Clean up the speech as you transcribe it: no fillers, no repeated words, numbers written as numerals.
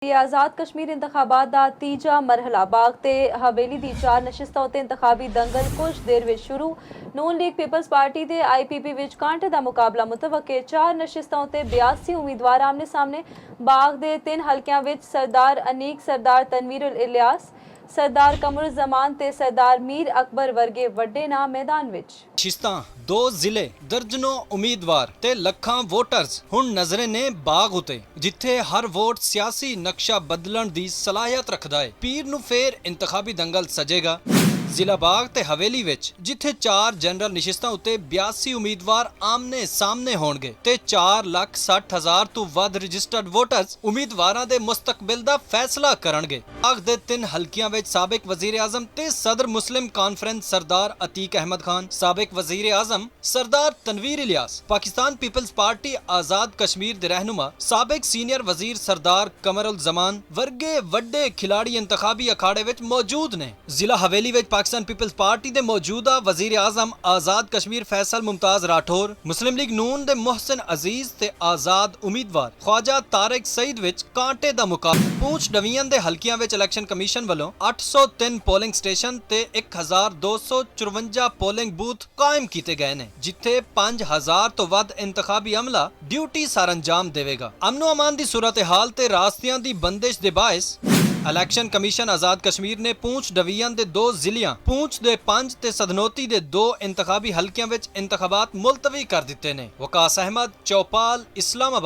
आज़ाद कश्मीर इंतखाबात दा तीजा मरहला बाग ते हवेली दी 4 नशिस्तां उत्ते इंतखाबी दंगल कुछ देर विच शुरू। नून लीग पीपल्स पार्टी ते IPP विच कांटे दा मुकाबला मुतवक्के। 4 नशिस्तां उत्ते 82 उम्मीदवार आमने सामने। बाग दे 3 हलकियां विच सरदार अनीक, सरदार तनवीर उल इलियास, सरदार कमरुज़्ज़मान ते सरदार मीर अकबर वर्गे वड्डे नाम मैदान विच। नशिस्तां 2 जिले दर्जनों उम्मीदवार ते लखां वोटर्स हुण नजरे ने बाग उते जिथे हर वोट सियासी नक्शा बदलण दी सलाहियत रखदा है। पीर नूं फेर इंतखाबी दंगल सजेगा। जिला बाग ते हवेली विच जिथे 4 जनरल नशिस्तां उत्ते 82 उम्मीदवार आमने सामने होणगे ते 4,60,000 तो वध रजिस्टर्ड वोटर्स उम्मीदवारां दे मुस्तकबिल दा फैसला करनगे। बाग दे 3 हलकियां विच साबिक वजीर आजम ते सदर मुस्लिम कॉन्फ्रेंस सरदार अतीक अहमद खान, साबिक वजीर आजम सरदार तनवीर इलियास, पाकिस्तान पीपल्स पार्टी आजाद कश्मीर दे रहनुमा साबिक सीनियर वजीर सरदार कमरुज़्ज़मान वर्गे वड्डे खिलाड़ी इंतखाबी अखाड़े विच मौजूद ने। जिला हवेली विच पाकिस्तान पीपल्स पार्टी दे मौजूदा वजीर आजम आजाद कश्मीर फैसल मुमताज राठौर, मुस्लिम लीग नून दे मोहसिन अजीज ते आजाद उम्मीदवार ख्वाजा तारिक सईद विच कांटे दा मुकाबला। पूंछ डिवीजन दे हलकियां विच इलेक्शन कमीशन वालों 803 पोलिंग स्टेशन ते 1254 पोलिंग बूथ कायम कीते गए ने जिथे 5000 तो वध इंतखाबी अमला ड्यूटी सरंजाम देवेगा। अमनो अमान दी सूरत हाल ते रास्तियां दी बंदिश दे बायस इलेक्शन कमीशन आजाद कश्मीर ने पूंछ डिवीजन दे 2 जिलियां पूंछ दे 5 ते सदनोती दे 2 इंतखाबी हलकियां विच इंतखाबात मुलतवी कर दिते ने। वकास अहमद, चौपाल, इस्लामाबाद।